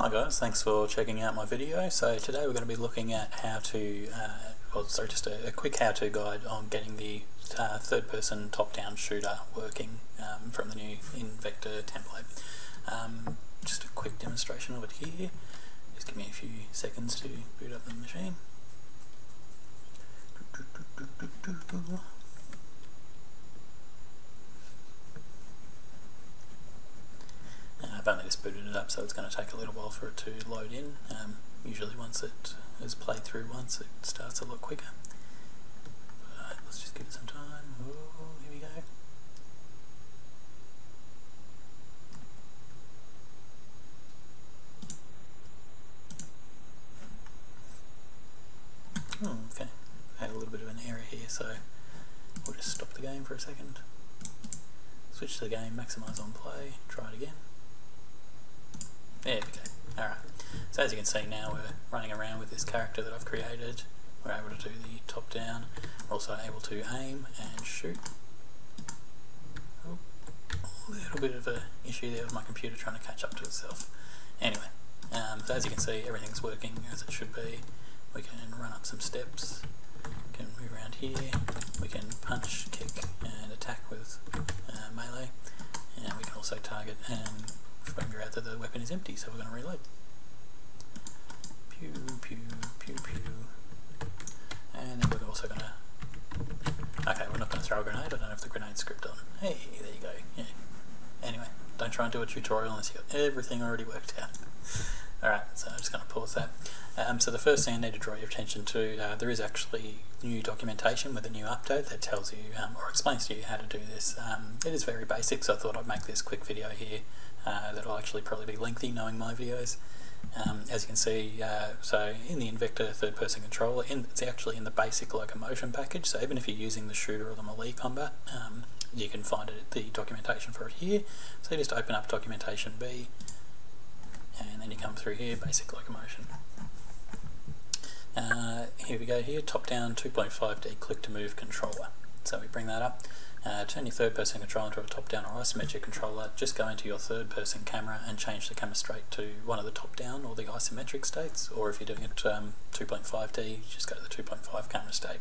Hi guys, thanks for checking out my video. So today we're going to be looking at how to, just a quick how-to guide on getting the third-person top-down shooter working from the new Invector template. Just a quick demonstration of it here. Just give me a few seconds to boot up the machine. I've only just booted it up, so it's going to take a little while for it to load in. Usually once it is played through once, it starts a lot quicker. But let's just give it some time. Oh, here we go. Okay, I had a little bit of an error here, so we'll just stop the game for a second. Switch to the game, maximise on play, try it again. There we go. Alright, so as you can see now we're running around with this character that I've created. We're able to do the top down. We're also able to aim and shoot. Oh, a little bit of an issue there with my computer trying to catch up to itself. Anyway, so as you can see everything's working as it should be. We can run up some steps, we can move around here, we can punch, kick and attack with melee, and we can also target and figure out that the weapon is empty, so we're going to reload. Pew, pew, pew, pew. And then we're also going to... Okay, we're not going to throw a grenade, I don't have the grenade script on. Hey, there you go. Yeah. Anyway, don't try and do a tutorial unless you've got everything already worked out. Alright, so I'm just going to pause that. So the first thing I need to draw your attention to, there is actually new documentation with a new update that tells you, or explains to you how to do this. It is very basic, so I thought I'd make this quick video here. That'll actually probably be lengthy, knowing my videos. As you can see, so in the Invector third-person controller, it's actually in the basic locomotion package, so even if you're using the shooter or the melee combat, you can find the documentation for it here. So you just open up documentation B, and then you come through here, basic locomotion. Here we go here, top-down 2.5D click-to-move controller. So we bring that up. Turn your third-person controller into a top-down or isometric controller. Just go into your third-person camera and change the camera straight to one of the top-down or the isometric states, or if you're doing it 2.5D, just go to the 2.5 camera state.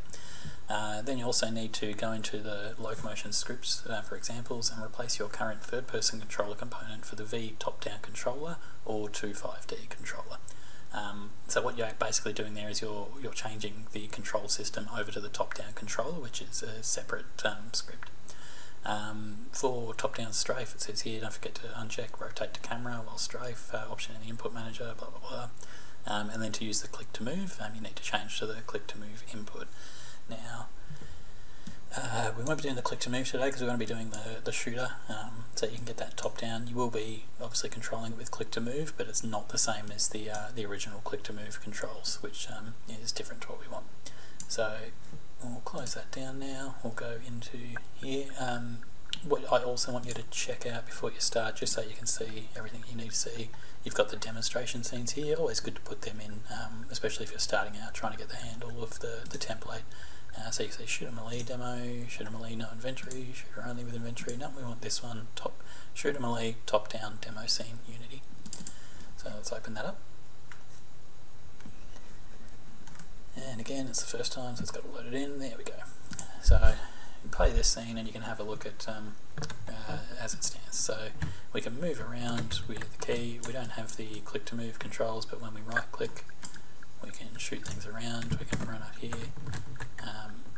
Then you also need to go into the locomotion scripts for examples and replace your current third-person controller component for the V top-down controller or 2.5D controller. So what you're basically doing there is you're changing the control system over to the top-down controller, which is a separate script. For top-down strafe, it says here, don't forget to uncheck rotate to camera while strafe, option in the input manager, blah blah blah. And then to use the click to move, you need to change to the click to move input. Now, we won't be doing the click to move today because we're going to be doing the shooter, so you can get that top down. You will be obviously controlling it with click to move, but it's not the same as the original click to move controls, which is different to what we want. So we'll close that down now. We'll go into here. What I also want you to check out before you start, just so you can see everything you need to see. You've got the demonstration scenes here. Always good to put them in, especially if you're starting out trying to get the handle of the template. So you can see shooter melee demo, shooter melee no inventory, shooter only with inventory. No, we want this one, shooter melee top down demo scene Unity. So let's open that up. And again, it's the first time, so it's got to load it in. There we go. So you play this scene and you can have a look at as it stands. So we can move around with the key. We don't have the click to move controls, but when we right click, we can shoot things around. We can run up here,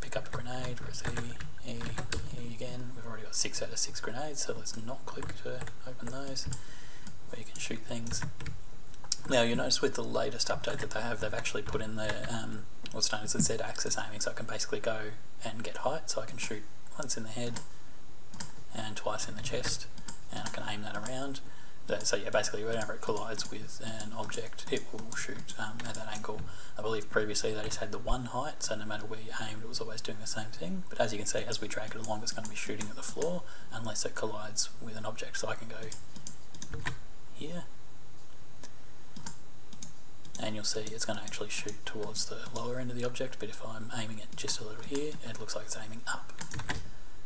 pick up a grenade, press E again. We've already got 6 out of 6 grenades, so let's not click to open those. Where you can shoot things. Now you notice with the latest update that they have, they've actually put in the what's known as the Z-axis aiming, so I can basically go and get height, so I can shoot once in the head and twice in the chest, and I can aim that around. So yeah, basically whenever it collides with an object, it will shoot at that angle. I believe previously they just had the one height, so no matter where you aimed, it was always doing the same thing. But as you can see, as we drag it along, it's going to be shooting at the floor unless it collides with an object. So I can go here, and you'll see it's going to actually shoot towards the lower end of the object, but if I'm aiming it just a little here, it looks like it's aiming up.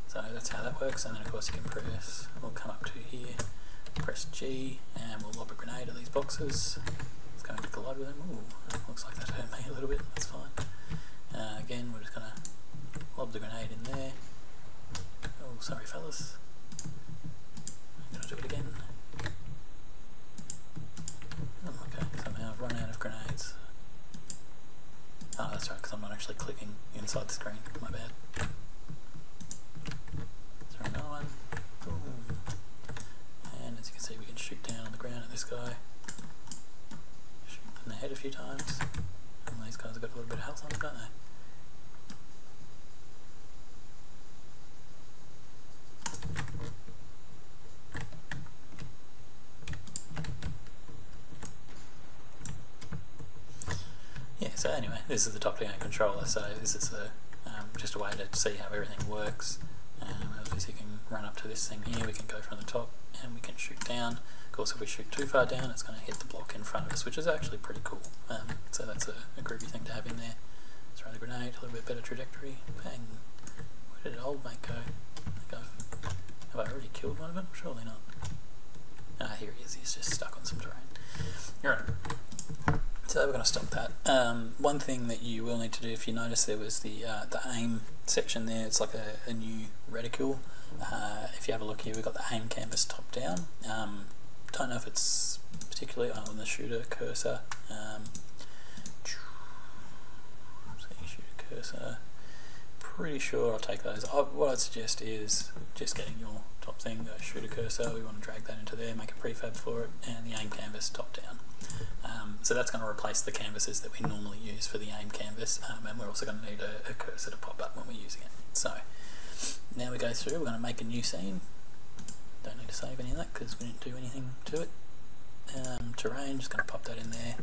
So that's how that works, and then of course you can press, we'll come up to here, press G, and we'll lob a grenade at these boxes. It's going to collide with them. Ooh, looks like that hurt me a little bit, that's fine. Again, we're just going to lob the grenade in there. Oh, sorry fellas. I'm going to do it again. Oh, okay, somehow I've run out of grenades. Oh, that's right, because I'm not actually clicking inside the screen. My bad. Throw another one. Boom. And as you can see, we can shoot down on the ground at this guy. Shoot in the head a few times. And these guys have got a little bit of health on them, don't they? So anyway, this is the top-down controller, so this is just a way to see how everything works. As you can run up to this thing here, we can go from the top and we can shoot down. Of course, if we shoot too far down, it's going to hit the block in front of us, which is actually pretty cool. So that's a groovy thing to have in there. Throw the grenade, a little bit better trajectory. Bang! Where did old mate go? Have I already killed one of them? Surely not. Ah, here he is. He's just stuck on some terrain. Alright. So we're going to stop that. One thing that you will need to do, if you notice there was the aim section there, it's like a new reticule. If you have a look here, we've got the aim canvas top down. Don't know if it's particularly on the shooter cursor. Shooter cursor. Pretty sure I'll take those. What I'd suggest is just getting your top thing, the shooter cursor. We want to drag that into there, make a prefab for it, and the aim canvas top down. So that's going to replace the canvases that we normally use for the aim canvas, and we're also going to need a cursor to pop up when we're using it. So now we go through, we're going to make a new scene. Don't need to save any of that because we didn't do anything to it. Terrain, just going to pop that in there.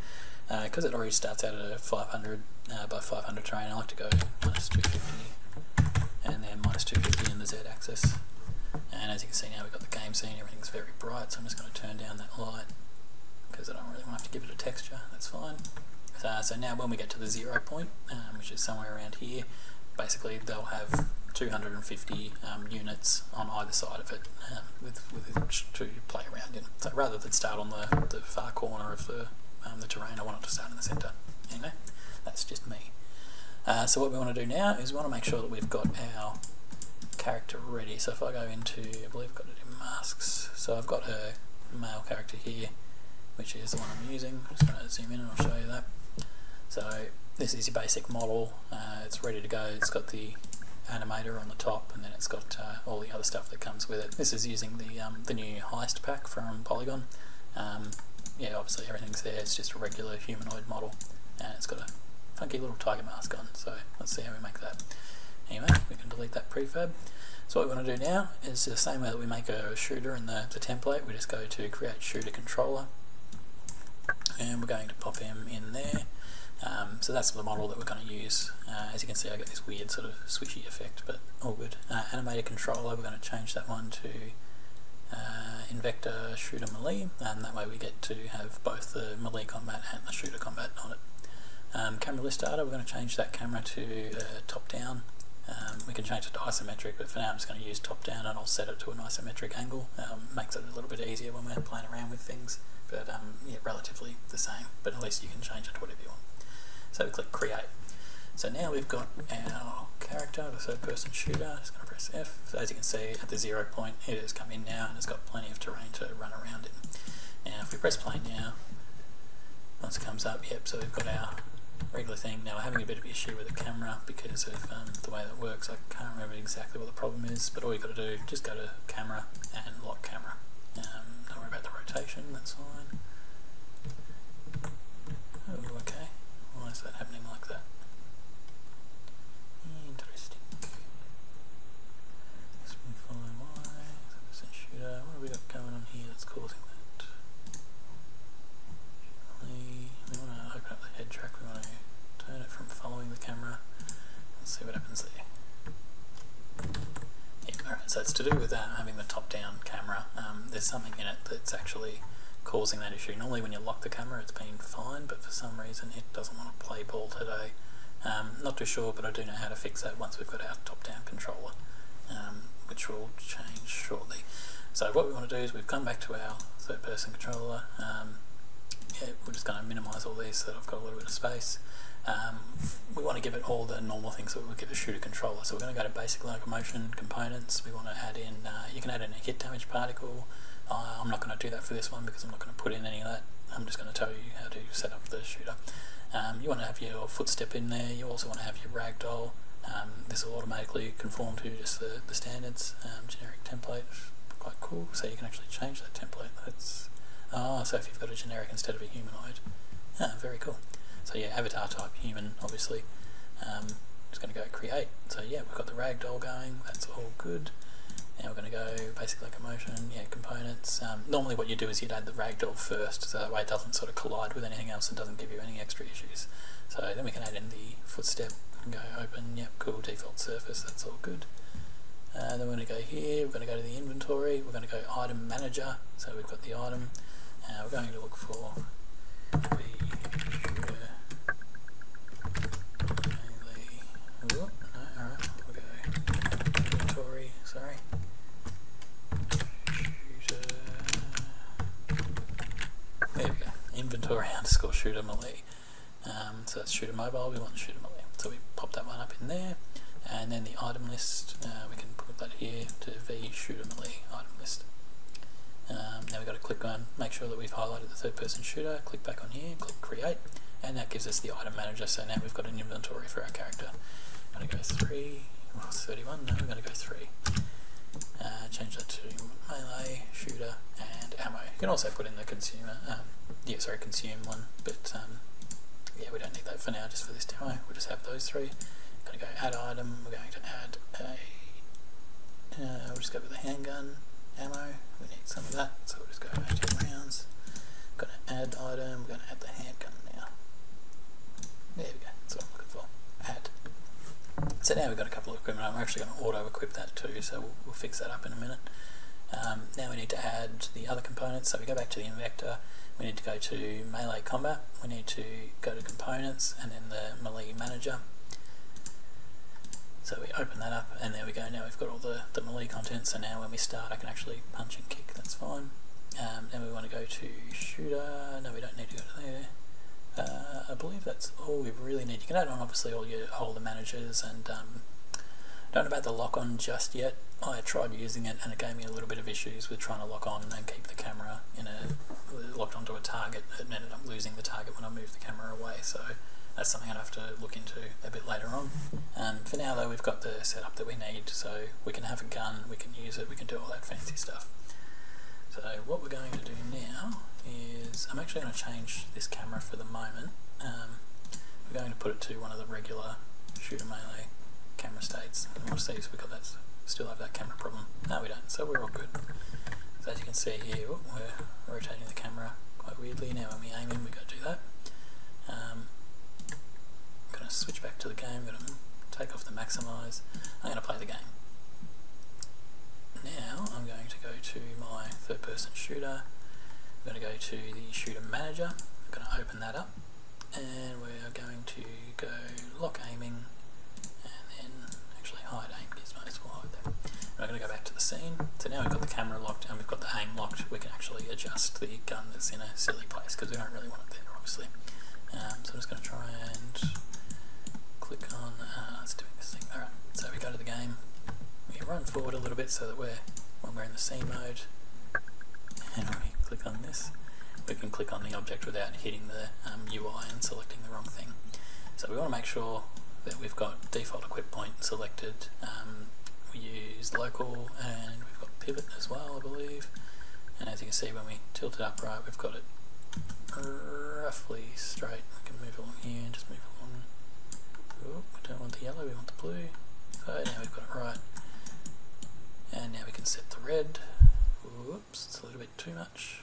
Because it already starts out at a 500 by 500 terrain, I like to go minus 250 and then minus 250 in the Z axis. And as you can see now, we've got the game scene, everything's very bright, so I'm just going to turn down that light because I don't really want to have to give it a texture. That's fine. So now when we get to the 0 point, which is somewhere around here, basically they'll have 250 units on either side of it with which to play around in. So rather than start on the far corner of the terrain, I want it to start in the centre. Anyway, that's just me. So what we want to do now is we want to make sure that we've got our character ready. So if I go into, I believe I've got it in masks. So I've got a male character here, which is the one I'm using. I'm just going to zoom in and I'll show you that. So this is your basic model. It's ready to go. It's got the animator on the top, and then it's got all the other stuff that comes with it. This is using the new heist pack from Polygon. Yeah, obviously everything's there. It's just a regular humanoid model, and it's got a funky little tiger mask on. So let's see how we make that. Anyway, we can delete that prefab. So what we want to do now is the same way that we make a shooter in the template. We just go to create shooter controller, and we're going to pop him in there. So that's the model that we're going to use. As you can see, I get this weird sort of swishy effect, but all good. Animated controller, we're going to change that one to Invector shooter melee, and that way we get to have both the melee combat and the shooter combat on it. Camera list data, we're going to change that camera to top down. We can change it to isometric, but for now I'm just going to use top down, and I'll set it to an isometric angle. Makes it a little bit easier when we're playing around with things, but yeah, relatively the same, but at least you can change it to whatever you want. So we click create. So now we've got our character, the third person shooter. Just going to press F. So as you can see at the 0 point, it has come in now and it's got plenty of terrain to run around in. Now if we press play now, once it comes up, yep, so we've got our regular thing. Now we're having a bit of issue with the camera because of the way that works. I can't remember exactly what the problem is, but all you've got to do, just go to camera and lock camera. Don't worry about the rotation, that's fine. Oh, okay. Why is that happening like that? Interesting. Spin follow Y, 100% shooter. What have we got going on here that's causing that? We want to open up the head track. We want to turn it from following the camera. Let's see what happens there. Yeah, alright, so it's to do with having the top-down camera. There's something in it that's actually causing that issue. Normally when you lock the camera it's been fine, but for some reason it doesn't want to play ball today. Not too sure, but I do know how to fix that once we've got our top-down controller, which will change shortly. So what we want to do is we've come back to our third person controller. Yeah, we're just going to minimise all these so that I've got a little bit of space. We want to give it all the normal things that we would give a shooter controller. So we're going to go to basic locomotion components. We want to add in, you can add in a hit damage particle. I'm not going to do that for this one because I'm not going to put in any of that. I'm just going to tell you how to set up the shooter. You want to have your footstep in there. You also want to have your ragdoll. This will automatically conform to just the standards. Generic template, quite cool. So you can actually change that template. That's so if you've got a generic instead of a humanoid. Very cool. So yeah, avatar type human, obviously. Just going to go create. So yeah, we've got the ragdoll going. That's all good. Now we're going to go basic locomotion, yeah, components. Normally what you do is you'd add the ragdoll first, so that way it doesn't sort of collide with anything else and doesn't give you any extra issues. So then we can add in the footstep and go open, yep, cool, default surface, that's all good. Then we're going to go here, we're going to go to the inventory, we're going to go item manager, so we've got the item. We're going to look for inventory, sorry. There we go, inventory underscore shooter melee. So that's shooter mobile, we want shooter melee. So we pop that one up in there, and then the item list, we can put that here to V shooter melee item list. Now we've got to click on, make sure that we've highlighted the third person shooter, click back on here, click create, and that gives us the item manager. So now we've got an inventory for our character. I'm going to go 3, 31, no, we're going to go 3. Change that to melee, shooter, and ammo. You can also put in the consumer, consume one, but yeah, we don't need that for now, just for this demo. We'll just have those 3. Going to go add item, we're going to add we'll just go with the handgun ammo, we need some of that, so we'll just go 18 rounds. Going to add item, we're going to add the handgun now. There we go, that's what I'm looking for, add. So now we've got a couple of equipment, I'm actually going to auto-equip that too, so we'll fix that up in a minute. Now we need to add the other components, so we go back to the Invector, we need to go to melee combat, we need to go to components, and then the melee manager. So we open that up, and there we go, now we've got all the melee content, so now when we start I can actually punch and kick, that's fine. Then we want to go to shooter, no we don't need to go to there. I believe that's all we really need. You can add on obviously all your holder managers, and don't know about the lock on just yet. I tried using it and it gave me a little bit of issues with trying to lock on and keep the camera locked onto a target. It ended up losing the target when I moved the camera away, so that's something I'd have to look into a bit later on. For now though, we've got the setup that we need, so we can have a gun, we can use it, we can do all that fancy stuff. So what we're going to do now is, I'm actually going to change this camera for the moment. We're going to put it to one of the regular shooter melee camera states. And we'll see if we got that, still have that camera problem. No, we don't, so we're all good. So as you can see here, we're rotating the camera quite weirdly. Now when we aim in, we got to do that. I'm going to switch back to the game, I'm going to take off the maximize. I'm going to play the game. Now I'm going to go to my third person shooter, I'm going to go to the shooter manager, I'm going to open that up, and we're going to go lock aiming, and then actually hide aim gizmos, we'll hide them. And we're going to go back to the scene, so now we've got the camera locked and we've got the aim locked, we can actually adjust the gun that's in a silly place, because we don't really want it there obviously. So I'm just going to try and click on, it's doing this thing, alright, so we go to the game, we run forward a little bit so that when we're in the scene mode, and we click on this, we can click on the object without hitting the UI and selecting the wrong thing. So we want to make sure that we've got default equip point selected. We use local, and we've got pivot as well, I believe. And as you can see, when we tilt it upright, we've got it roughly straight. We can move along here and just move along. Oh, we don't want the yellow, we want the blue. So now we've got it right. And now we can set the red. Whoops, it's a little bit too much.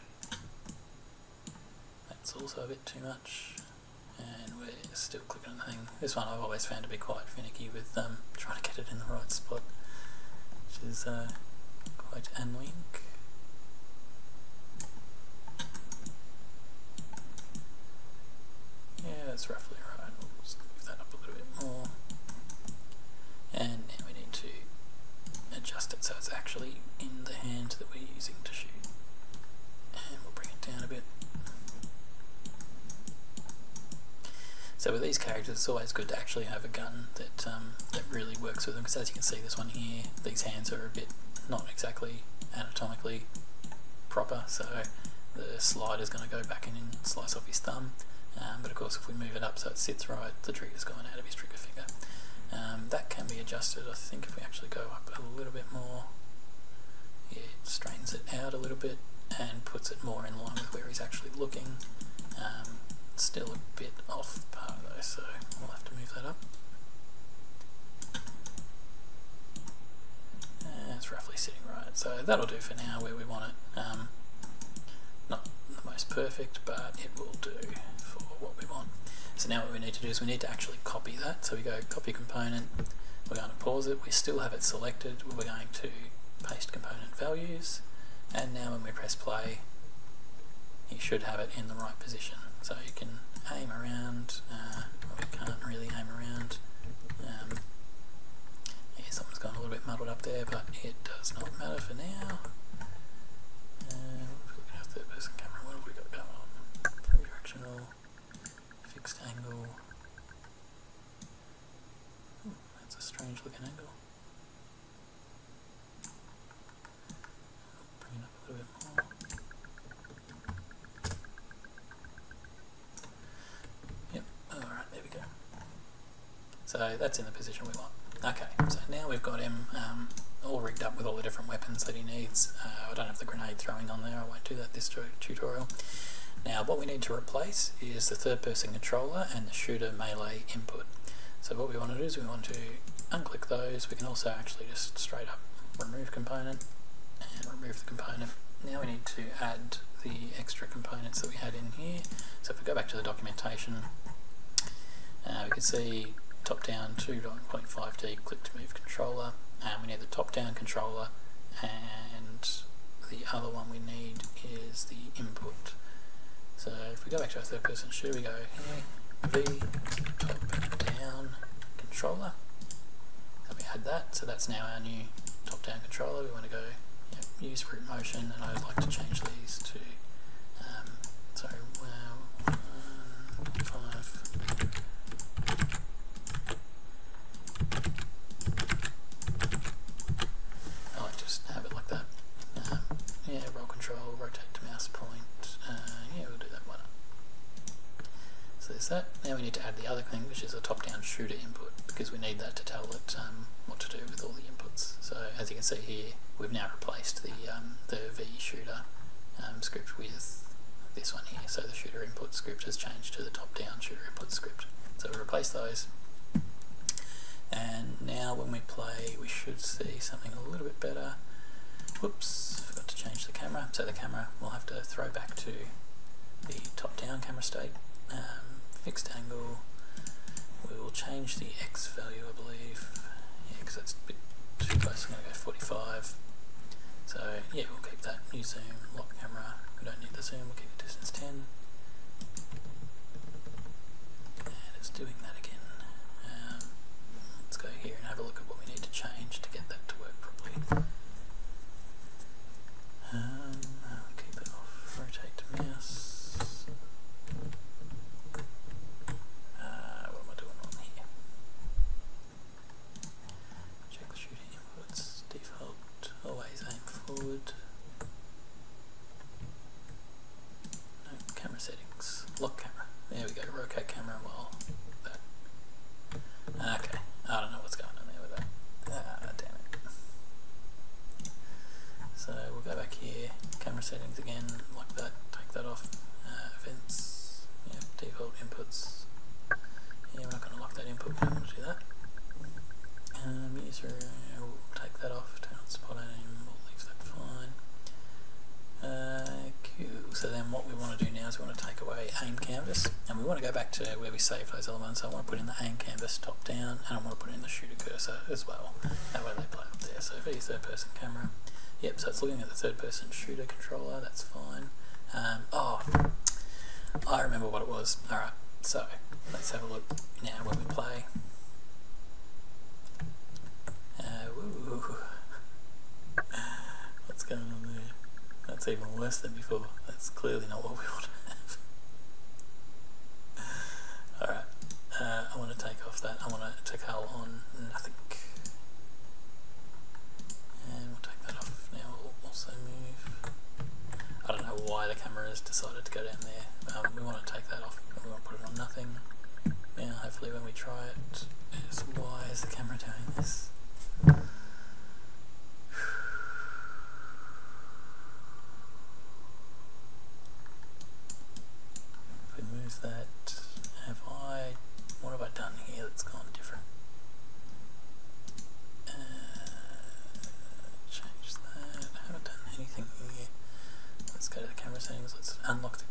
That's also a bit too much. And we're still clicking on the thing. This one I've always found to be quite finicky with trying to get it in the right spot, which is quite annoying. Yeah, that's roughly right. We'll just move that up a little bit more. And now we need to adjust it so it's actually in the hand that we're using to shoot. And we'll bring it down a bit. So with these characters, it's always good to actually have a gun that that really works with them, because as you can see, this one here, these hands are a bit not exactly anatomically proper, so the slide is going to go back in and slice off his thumb. But of course, if we move it up so it sits right, the trigger's gone out of his trigger finger. That can be adjusted. I think if we actually go up a little bit more, yeah, it straightens it out a little bit and puts it more in line with where he's actually looking. Still a bit off par though, so we'll have to move that up. It's roughly sitting right, so that'll do for now where we want it. Not the most perfect, but it will do for what we want. So now what we need to do is we need to actually copy that. So we go copy component, we're going to pause it, we still have it selected, we're going to paste component values, and now when we press play, you should have it in the right position. So you can aim around, well, we can't really aim around. Yeah, something's gone a little bit muddled up there, but it does not matter for now. Look at our third person camera, what have we got going on? 3-directional, fixed angle. Ooh, that's a strange looking angle. Bring it up a little bit more. So that's in the position we want. Okay, so now we've got him all rigged up with all the different weapons that he needs. I don't have the grenade throwing on there, I won't do that this tutorial. Now what we need to replace is the third person controller and the shooter melee input. So what we want to do is we want to unclick those. We can also actually just straight up remove component and remove the component. Now we need to add the extra components that we had in here. So if we go back to the documentation, we can see top-down 2.5D click-to-move controller, and we need the top-down controller, and the other one we need is the input. So if we go back to our third-person shooter, we go here, V, top-down controller, and we add that, so that's now our new top-down controller. We want to go use root motion, and I would like to change these to, 5. Yeah, roll control, rotate to mouse point, yeah, we'll do that one. So there's that. Now we need to add the other thing, which is a top-down shooter input, because we need that to tell it what to do with all the inputs. So as you can see here, we've now replaced the V shooter script with this one here. So the shooter input script has changed to the top-down shooter input script. So we replace those. And now when we play, we should see something a little bit better. Whoops, forgot to change the camera. So the camera will have to throw back to the top-down camera state. Fixed angle, we will change the X value, I believe. Yeah, because that's a bit too close, I'm going to go 45. So yeah, we'll keep that. New zoom, lock camera, we don't need the zoom, we'll keep the distance 10. And it's doing that again. Let's go here and have a look at what we need to change to get that to work properly. Keep it off, rotate to mouse. What am I doing wrong here? Check the shooter inputs, default, always aim forward. No, camera settings, lock camera. There we go, rotate camera while that. Okay, I don't know what's going on there with that. Damn it. So we'll go back here, camera settings again, like that, take that off, events, yeah, default inputs, yeah, we're not going to lock that input, we don't want to do that. User, we'll take that off, turn on spot aim, we'll leave that fine. Cool, so then what we want to do now is we want to take away aim canvas, and we want to go back to where we save those elements. So I want to put in the aim canvas top down, and I want to put in the shooter cursor as well, that way they play up there. So V third person camera. Yep, so it's looking at the third person shooter controller, that's fine. Oh, I remember what it was. Alright, so let's have a look now when we play. What's going on there? That's even worse than before. That's clearly not what we want to have. Alright, I want to take off that. I want to cull on nothing. And we'll take that off. Now we'll also move. I don't know why the camera has decided to go down there. We want to take that off. We want to put it on nothing. Now hopefully when we try it, it's why is the camera doing this? If we move that, what have I done here that's gone different? Change that. I haven't done anything here. Let's go to the camera settings. Let's unlock the.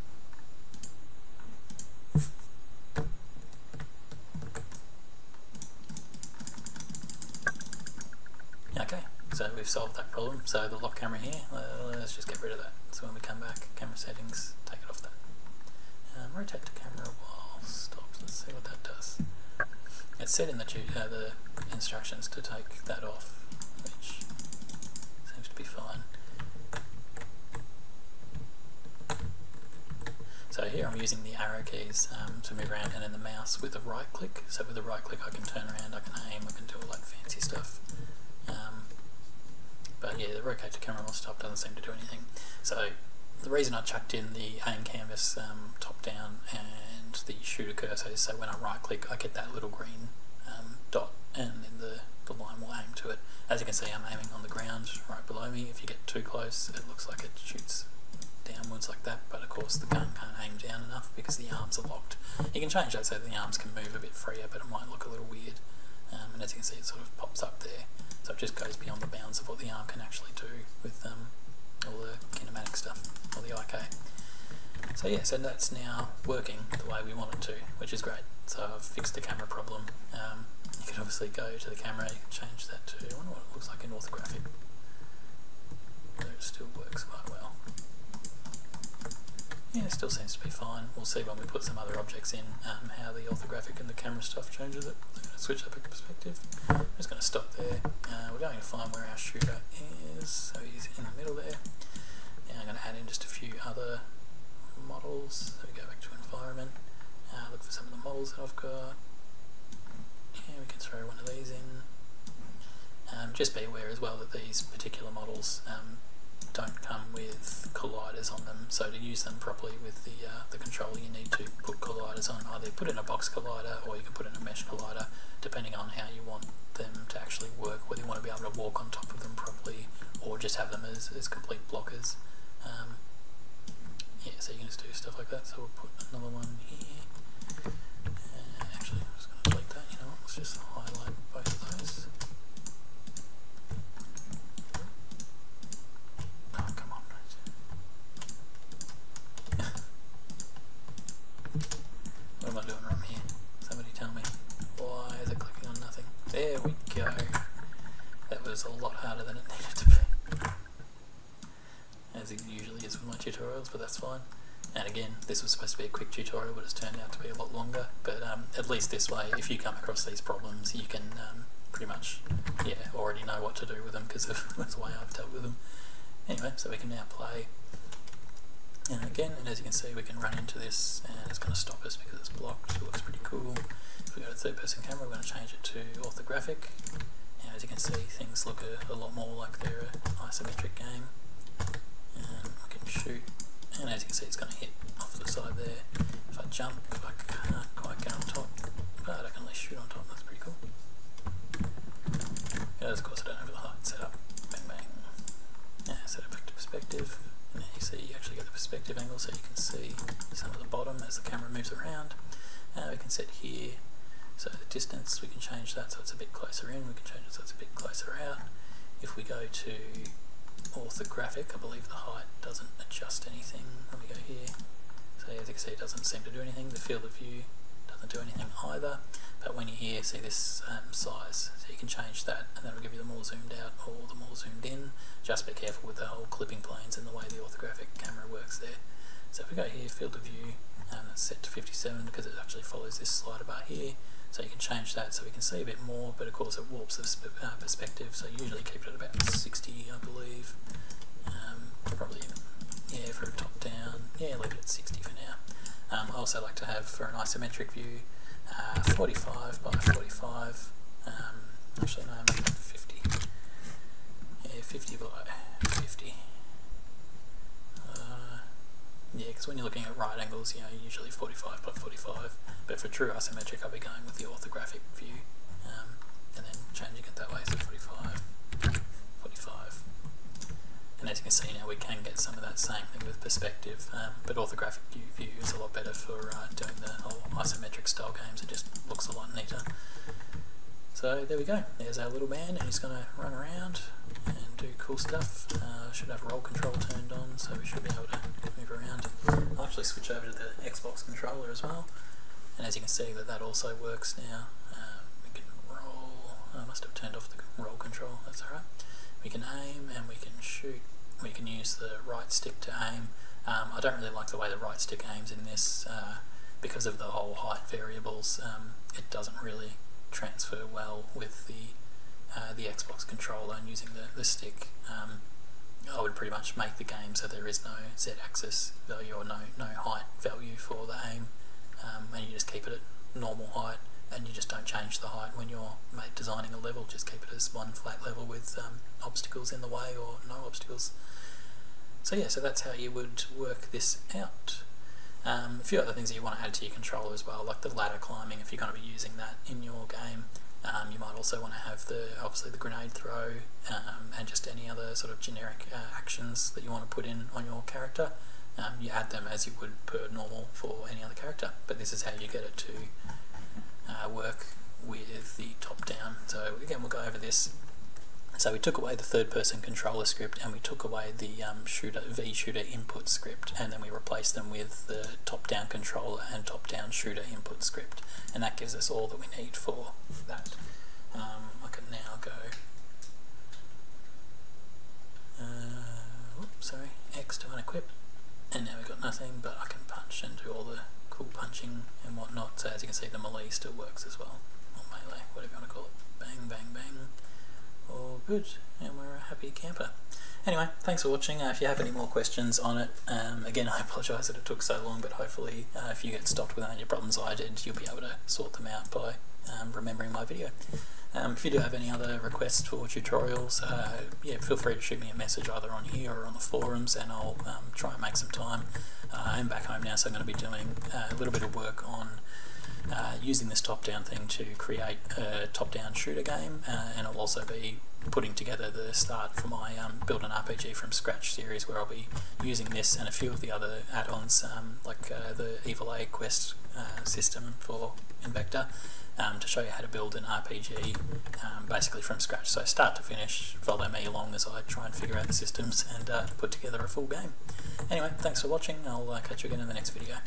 Okay, so we've solved that problem. So the lock camera here, let's just get rid of that. So when we come back, camera settings, take it off that. Rotate the camera while stopped. Let's see what that does. It's set in the instructions to take that off, which seems to be fine. So here I'm using the arrow keys to move around, and then the mouse with the right click. So with the right click I can turn around, I can aim, I can do all that fancy stuff. But yeah, the rotate to camera while stop doesn't seem to do anything. So the reason I chucked in the aim canvas top down and the shooter cursor is so when I right click I get that little green dot, and then the line will aim to it. As you can see, I'm aiming on the ground right below me. If you get too close it looks like it shoots downwards like that, but of course the gun can't aim down enough because the arms are locked. You can change that so the arms can move a bit freer, but it might look a little weird. And as you can see, it sort of pops up there, so it just goes beyond the bounds of what the arm can actually do with all the kinematic stuff, or the IK. So yeah, so that's now working the way we want it to, which is great. So I've fixed the camera problem. You can obviously go to the camera, you can change that to, I wonder what it looks like in orthographic. But it still works quite well. Yeah, it still seems to be fine. We'll see when we put some other objects in how the orthographic and the camera stuff changes it. I'm going to switch up a perspective. I'm just going to stop there. We're going to find where our shooter is. So he's in the middle there. Now I'm going to add in just a few other models. So we go back to environment. Look for some of the models that I've got. Yeah, we can throw one of these in. Just be aware as well that these particular models don't come with colliders on them, so to use them properly with the controller you need to put colliders on. Either put in a box collider or you can put in a mesh collider, depending on how you want them to actually work, whether you want to be able to walk on top of them properly or just have them as complete blockers. Yeah, so you can just do stuff like that. So we'll put another one here. Actually, I'm just going to delete that. You know what, let's just highlight both of those. Oh, come on. What am I doing wrong here? Somebody tell me. Why is it clicking on nothing? There we go. That was a lot harder than it needed to be. As it usually is with my tutorials, but that's fine. And again, this was supposed to be a quick tutorial, but it's turned out to be a lot longer. But at least this way, if you come across these problems, you can pretty much, already know what to do with them because of the way I've dealt with them. Anyway, so we can now play. And again, and as you can see, we can run into this, and it's going to stop us because it's blocked. It looks pretty cool. If we go to third-person camera, we're going to change it to orthographic. Now, as you can see, things look a lot more like they're an isometric game. And we can shoot, and as you can see, it's going to hit off the side there. If I jump, I can't quite get on top, but I can at least shoot on top. That's pretty cool. Of course, I don't have the height set up. Bang bang. Yeah, set it back to perspective, and then you see you actually get the perspective angle, so you can see some of the bottom as the camera moves around. We can set here, so the distance we can change that so it's a bit closer in. We can change it so it's a bit closer out. If we go to orthographic, I believe the height doesn't adjust anything when we go here. So as you can see, it doesn't seem to do anything. The field of view doesn't do anything either. But when you here see this size, so you can change that, and that'll give you the more zoomed out or the more zoomed in. Just be careful with the whole clipping planes and the way the orthographic camera works there. So if we go here, field of view, it's set to 57 because it actually follows this slider bar here. So you can change that so we can see a bit more, but of course it warps the perspective, so usually keep it at about 60, I believe. Probably even, yeah, for a top down, yeah, leave it at 60 for now. I also like to have for an isometric view 45 by 45, actually no, I'm 50, yeah, 50 by 50. Yeah, because when you're looking at right angles, you know, usually 45 by 45, but for true isometric I'll be going with the orthographic view, and then changing it that way, so 45, 45. And as you can see now, we can get some of that same thing with perspective, but orthographic view is a lot better for doing the whole isometric style games. It just looks a lot neater. So there we go, there's our little man, and he's going to run around and do cool stuff. Should have roll control turned on, so we should be able to move around. I'll actually switch over to the Xbox controller as well, and as you can see that also works now. We can roll, I must have turned off the roll control, that's alright. We can aim and we can shoot. We can use the right stick to aim. I don't really like the way the right stick aims in this because of the whole height variables. It doesn't really transfer well with the Xbox controller, and using the stick. I would pretty much make the game so there is no Z-axis value or no height value for the aim, and you just keep it at normal height, and you just don't change the height when you're designing a level. Just keep it as one flat level with obstacles in the way or no obstacles. So yeah, so that's how you would work this out. A few other things that you want to add to your controller as well, like the ladder climbing. If you're going to be using that in your game, you might also want to have obviously the grenade throw, and just any other sort of generic actions that you want to put in on your character. You add them as you would per normal for any other character, but this is how you get it to work with the top down. So again, we'll go over this. So we took away the third person controller script, and we took away the shooter input script, and then we replaced them with the top down controller and top down shooter input script, and that gives us all that we need for that. I can now go X to unequip, and now we've got nothing, but I can punch and do all the cool punching and whatnot. So as you can see, the melee still works as well, or melee, whatever you want to call it. Bang, bang, bang. All good, and we're a happy camper. Anyway, thanks for watching. If you have any more questions on it, again, I apologise that it took so long, but hopefully if you get stopped with any problems I did, you'll be able to sort them out by remembering my video. If you do have any other requests for tutorials, yeah, feel free to shoot me a message either on here or on the forums, and I'll try and make some time. I'm back home now, so I'm going to be doing a little bit of work on using this top-down thing to create a top-down shooter game, and I'll also be putting together the start for my Build an RPG from Scratch series, where I'll be using this and a few of the other add-ons, like the Evil A quest system for Invector, to show you how to build an RPG basically from scratch. So start to finish, follow me along as I try and figure out the systems and put together a full game. Anyway, thanks for watching. I'll catch you again in the next video.